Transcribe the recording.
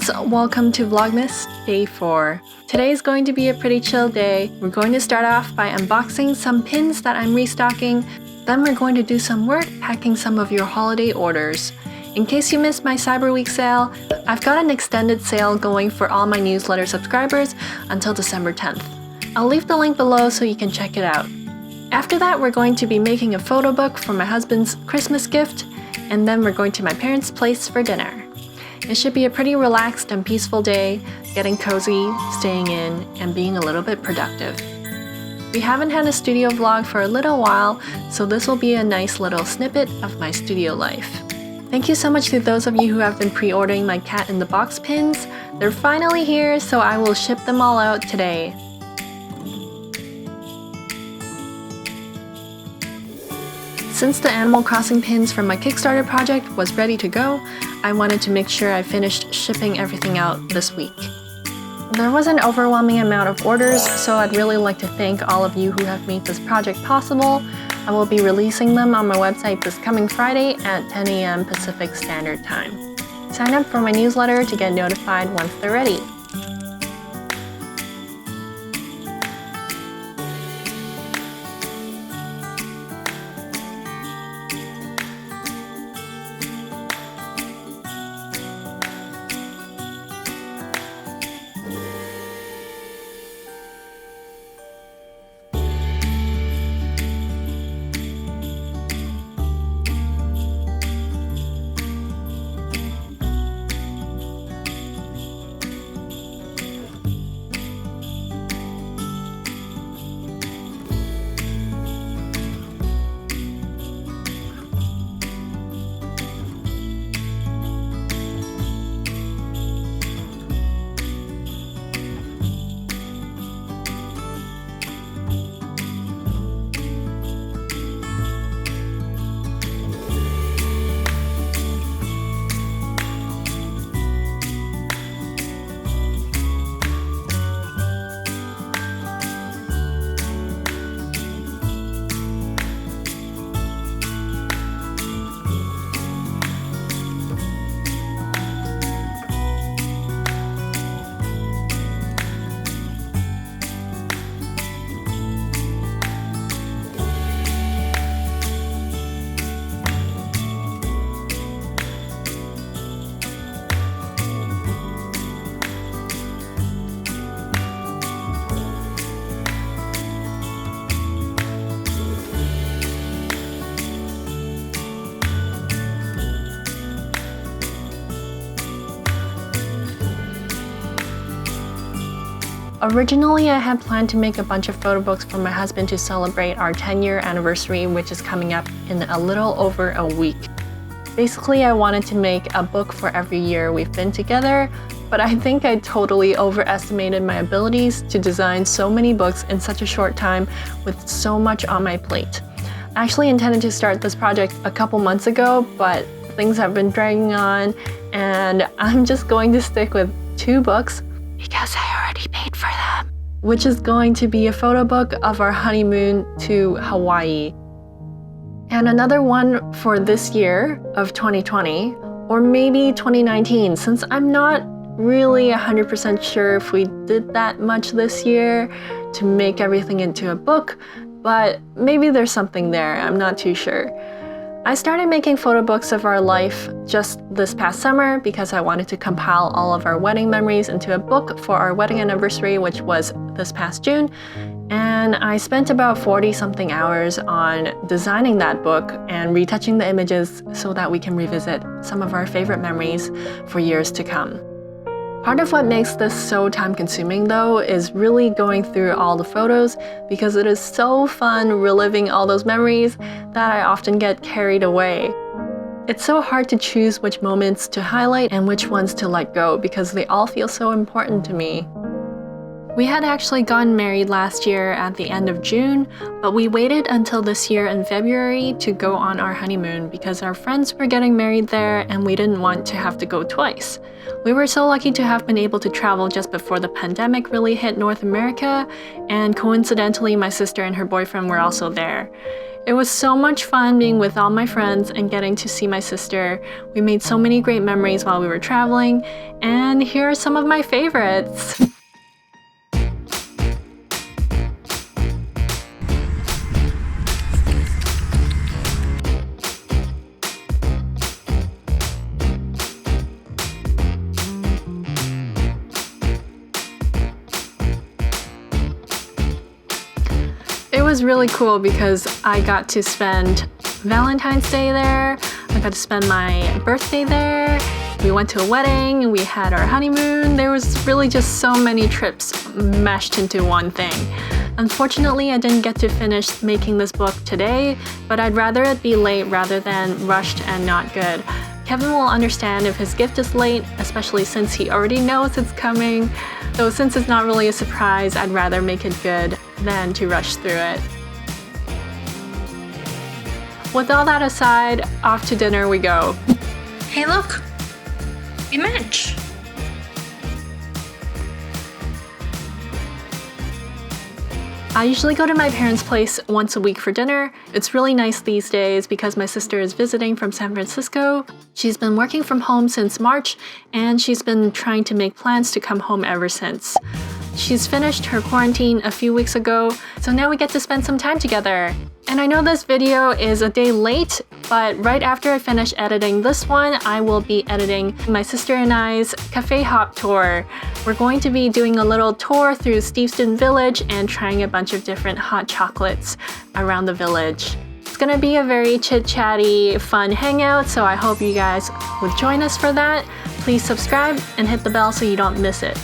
friends, welcome to Vlogmas Day 4. Today is going to be a pretty chill day. We're going to start off by unboxing some pins that I'm restocking. Then we're going to do some work packing some of your holiday orders. In case you missed my Cyber Week sale, I've got an extended sale going for all my newsletter subscribers until December 10th. I'll leave the link below so you can check it out. After that, we're going to be making a photo book for my husband's Christmas gift, and then we're going to my parents' place for dinner. It should be a pretty relaxed and peaceful day, getting cozy, staying in, and being a little bit productive. We haven't had a studio vlog for a little while, so this will be a nice little snippet of my studio life. Thank you so much to those of you who have been pre-ordering my cat in the box pins. They're finally here, so I will ship them all out today. Since the Animal Crossing pins from my Kickstarter project was ready to go, I wanted to make sure I finished shipping everything out this week. There was an overwhelming amount of orders, so I'd really like to thank all of you who have made this project possible. I will be releasing them on my website this coming Friday at 10 a.m. Pacific Standard Time. Sign up for my newsletter to get notified once they're ready. Originally, I had planned to make a bunch of photo books for my husband to celebrate our 10-year anniversary, which is coming up in a little over a week. Basically, I wanted to make a book for every year we've been together, but I think I totally overestimated my abilities to design so many books in such a short time with so much on my plate. I actually intended to start this project a couple months ago, but things have been dragging on, and I'm just going to stick with 2 books because I already paid for them, which is going to be a photo book of our honeymoon to Hawaii. And another one for this year of 2020, or maybe 2019, since I'm not really 100% sure if we did that much this year to make everything into a book, but maybe there's something there, I'm not too sure. I started making photo books of our life just this past summer because I wanted to compile all of our wedding memories into a book for our wedding anniversary, which was this past June. And I spent about 40-something hours on designing that book and retouching the images so that we can revisit some of our favorite memories for years to come. Part of what makes this so time-consuming, though, is really going through all the photos because it is so fun reliving all those memories that I often get carried away. It's so hard to choose which moments to highlight and which ones to let go because they all feel so important to me. We had actually gotten married last year at the end of June, but we waited until this year in February to go on our honeymoon because our friends were getting married there and we didn't want to have to go twice. We were so lucky to have been able to travel just before the pandemic really hit North America, and coincidentally my sister and her boyfriend were also there. It was so much fun being with all my friends and getting to see my sister. We made so many great memories while we were traveling, and here are some of my favorites. It was really cool because I got to spend Valentine's Day there, I got to spend my birthday there, we went to a wedding, we had our honeymoon. There was really just so many trips meshed into one thing. Unfortunately, I didn't get to finish making this book today, but I'd rather it be late rather than rushed and not good. Kevin will understand if his gift is late, especially since he already knows it's coming. So since it's not really a surprise, I'd rather make it good than to rush through it. With all that aside, off to dinner we go. Hey look! We match! I usually go to my parents' place once a week for dinner. It's really nice these days because my sister is visiting from San Francisco. She's been working from home since March, and she's been trying to make plans to come home ever since. She's finished her quarantine a few weeks ago, so now we get to spend some time together. And I know this video is a day late, but right after I finish editing this one, I will be editing my sister and I's cafe hop tour. We're going to be doing a little tour through Steveston Village and trying a bunch of different hot chocolates around the village. It's gonna be a very chit-chatty, fun hangout, so I hope you guys would join us for that. Please subscribe and hit the bell so you don't miss it.